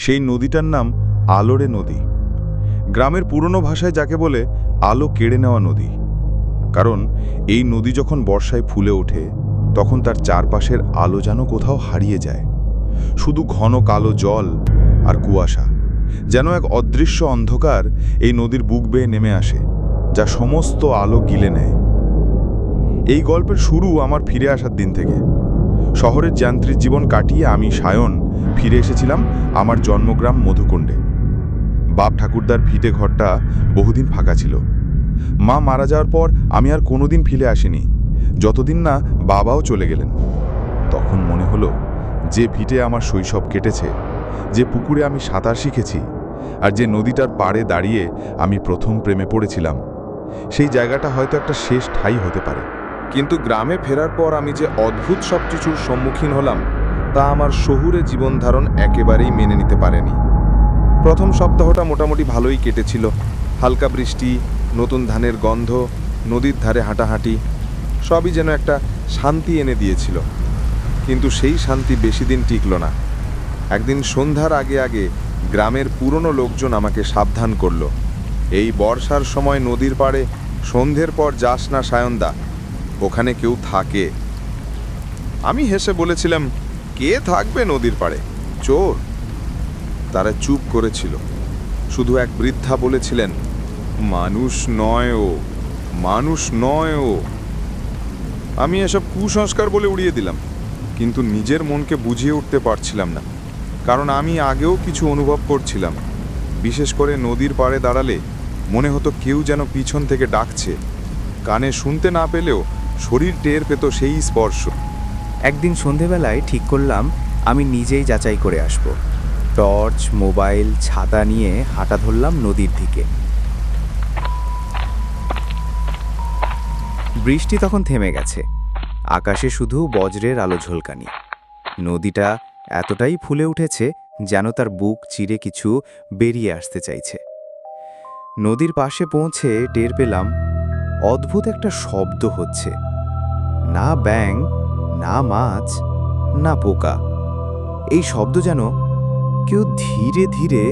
সেই নদীটার নাম আলোড়ে নদী। গ্রামের পুরনো ভাষায় যাকে বলে আলো কেড়ে নেওয়া নদী। কারণ এই নদী যখন বর্ষায় ফুলে ওঠে তখন তার চারপাশের আলো যেন কোথাও হারিয়ে যায়। শুধু ঘন কালো জল আর কুয়াশা, যেন এক অদৃশ্য অন্ধকার এই নদীর বুক বেয়ে নেমে আসে, যা সমস্ত আলো গিলে নেয়। এই গল্পের শুরু আমার ফিরে আসার দিন থেকে। শহরের যান্ত্রিক জীবন কাটিয়ে আমি সায়ন ফিরে এসেছিলাম আমার জন্মগ্রাম মধুকুণ্ডে। বাপ ঠাকুরদার ভিটে ঘরটা বহুদিন ফাঁকা ছিল। মা মারা যাওয়ার পর আমি আর কোনোদিন ফিরে আসিনি, যতদিন না বাবাও চলে গেলেন। তখন মনে হলো যে ভিটে আমার শৈশব কেটেছে, যে পুকুরে আমি সাঁতার শিখেছি, আর যে নদীটার পাড়ে দাঁড়িয়ে আমি প্রথম প্রেমে পড়েছিলাম, সেই জায়গাটা হয়তো একটা শেষ ঠাঁই হতে পারে। কিন্তু গ্রামে ফেরার পর আমি যে অদ্ভুত সব কিছুর সম্মুখীন হলাম তা আমার শহুরে জীবনধারণ একেবারেই মেনে নিতে পারেনি। প্রথম সপ্তাহটা মোটামুটি ভালোই কেটেছিল। হালকা বৃষ্টি, নতুন ধানের গন্ধ, নদীর ধারে হাঁটাহাঁটি, সবই যেন একটা শান্তি এনে দিয়েছিল। কিন্তু সেই শান্তি বেশি দিন টিকল না। একদিন সন্ধ্যার আগে আগে গ্রামের পুরনো লোকজন আমাকে সাবধান করলো, এই বর্ষার সময় নদীর পাড়ে সন্ধ্যের পর যাস না সায়নদা, ওখানে কেউ থাকে। আমি হেসে বলেছিলাম, কে থাকবে নদীর পাড়ে? চোর। তারা চুপ করেছিল। শুধু এক বৃদ্ধা বলেছিলেন, মানুষ নয় ও, মানুষ নয় ও। আমি এসব কুসংস্কার বলে উড়িয়ে দিলাম, কিন্তু নিজের মনকে বুঝিয়ে উঠতে পারছিলাম না। কারণ আমি আগেও কিছু অনুভব করছিলাম। বিশেষ করে নদীর পাড়ে দাঁড়ালে মনে হতো কেউ যেন পিছন থেকে ডাকছে। কানে শুনতে না পেলেও শরীর টের পেত সেই স্পর্শ। একদিন সন্ধেবেলায় ঠিক করলাম আমি নিজেই যাচাই করে আসব। টর্চ, মোবাইল, ছাতা নিয়ে হাঁটা ধরলাম নদীর দিকে। বৃষ্টি তখন থেমে গেছে। আকাশে শুধু বজ্রের আলো ঝলকানি। নদীটা এতটাই ফুলে উঠেছে যেন তার বুক চিরে কিছু বেরিয়ে আসতে চাইছে। নদীর পাশে পৌঁছে টের পেলাম অদ্ভুত একটা শব্দ হচ্ছে। না ব্যাঙ, না মাছ, না পোকা। এই শব্দ যেন কেউ ধীরে ধীরে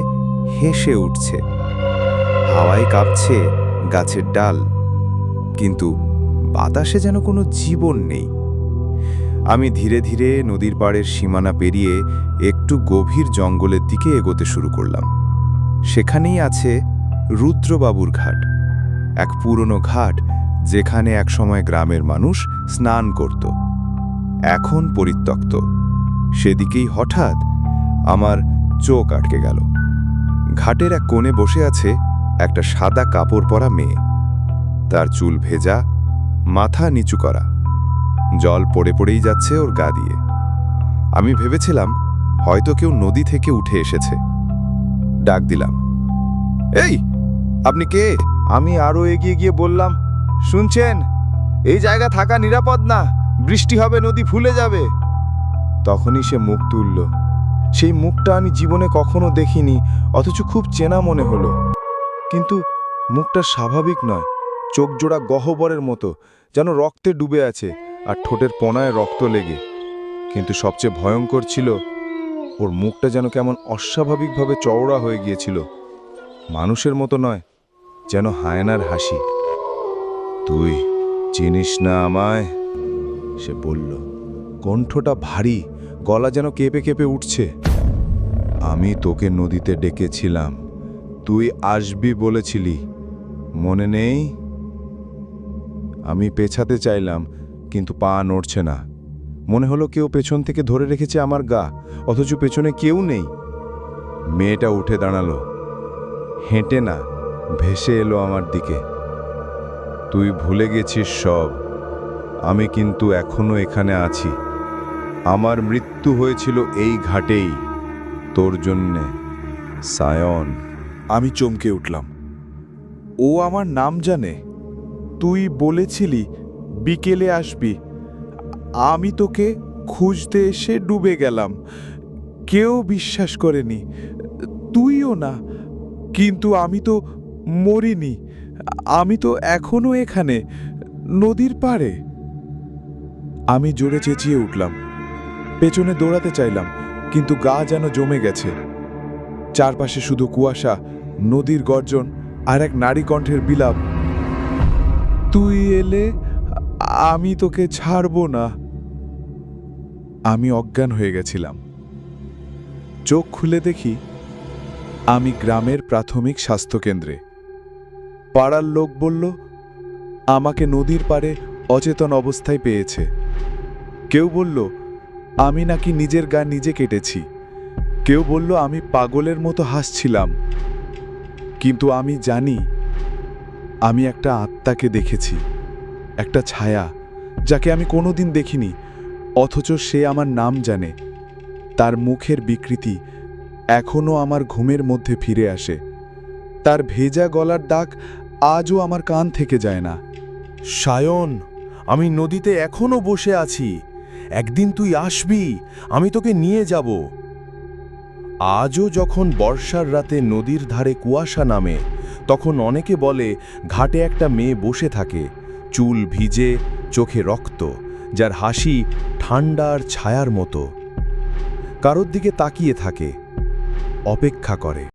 হেসে উঠছে। হাওয়ায় কাঁপছে গাছের ডাল, কিন্তু বাতাসে যেন কোনো জীবন নেই। আমি ধীরে ধীরে নদীর পাড়ের সীমানা পেরিয়ে একটু গভীর জঙ্গলের দিকে এগোতে শুরু করলাম। সেখানেই আছে রুদ্রবাবুর ঘাট, এক পুরনো ঘাট যেখানে একসময় গ্রামের মানুষ স্নান করত, এখন পরিত্যক্ত। সেদিকেই হঠাৎ আমার চোখ আটকে গেল। ঘাটের এক কোণে বসে আছে একটা সাদা কাপড় পরা মেয়ে। তার চুল ভেজা, মাথা নিচু করা, জল পড়ে পড়েই যাচ্ছে ওর গা দিয়ে। আমি ভেবেছিলাম হয়তো কেউ নদী থেকে উঠে এসেছে। ডাক দিলাম, এই, আপনি কে? আমি আরও এগিয়ে গিয়ে বললাম, শুনছেন, এই জায়গা থাকা নিরাপদ না, বৃষ্টি হবে, নদী ফুলে যাবে। তখনই সে মুখ তুলল। সেই মুখটা আমি জীবনে কখনো দেখিনি, অথচ খুব চেনা মনে হলো। কিন্তু মুখটা স্বাভাবিক নয়, চোখ জোড়া গহ্বরের মতো, যেন রক্তে ডুবে আছে, আর ঠোঁটের কোণায় রক্ত লেগে। কিন্তু সবচেয়ে ভয়ঙ্কর ছিল ওর মুখটা যেন কেমন অস্বাভাবিকভাবে চওড়া হয়ে গিয়েছিল। মানুষের মতো নয়, যেন হায়নার হাসি। তুই চিনিস না আমায়? সে বলল, কণ্ঠটা ভারী, গলা যেন কেঁপে কেঁপে উঠছে। আমি তোকে নদীতে ডেকেছিলাম, তুই আসবি বলেছিলি, মনে নেই? আমি পেছাতে চাইলাম, কিন্তু পা নড়ছে না। মনে হলো কেউ পেছন থেকে ধরে রেখেছে আমার গা, অথচ পেছনে কেউ নেই। মেয়েটা উঠে দাঁড়ালো, হেঁটে না, ভেসে এলো আমার দিকে। তুই ভুলে গেছিস সব, আমি কিন্তু এখনো এখানে আছি। আমার মৃত্যু হয়েছিল এই ঘাটেই, তোর জন্যে, সায়ন। আমি চমকে উঠলাম। ও আমার নাম জানে। তুই বলেছিলি বিকেলে আসবি। আমি তোকে খুঁজতে এসে ডুবে গেলাম। কেউ বিশ্বাস করেনি, তুইও না। কিন্তু আমি তো মরিনি, আমি তো এখনো এখানে, নদীর পাড়ে। আমি জোরে চেঁচিয়ে উঠলাম। পেছনে দৌড়াতে চাইলাম, কিন্তু গা যেন জমে গেছে। চারপাশে শুধু কুয়াশা, নদীর গর্জন আর এক নারী কণ্ঠের বিলাপ। তুই এলে আমি তোকে ছাড়ব না। আমি অজ্ঞান হয়ে গেছিলাম। চোখ খুলে দেখি আমি গ্রামের প্রাথমিক স্বাস্থ্যকেন্দ্রে। পাড়ার লোক বলল আমাকে নদীর পাড়ে অচেতন অবস্থায় পেয়েছে। কেউ বলল আমি নাকি নিজের গা নিজে কেটেছি। কেউ বলল আমি পাগলের মতো হাসছিলাম। কিন্তু আমি জানি আমি একটা আত্মাকে দেখেছি, একটা ছায়া যাকে আমি কোনোদিন দেখিনি, অথচ সে আমার নাম জানে। তার মুখের বিকৃতি এখনও আমার ঘুমের মধ্যে ফিরে আসে। তার ভেজা গলার ডাক আজও আমার কান থেকে যায় না। সায়ন, আমি নদীতে এখনো বসে আছি। একদিন তুই আসবি, আমি তোকে নিয়ে যাব। আজও যখন বর্ষার রাতে নদীর ধারে কুয়াশা নামে, তখন অনেকে বলে ঘাটে একটা মেয়ে বসে থাকে, চুল ভিজে, চোখে রক্ত, যার হাসি ঠান্ডার ছায়ার মতো। কারোর দিকে তাকিয়ে থাকে, অপেক্ষা করে।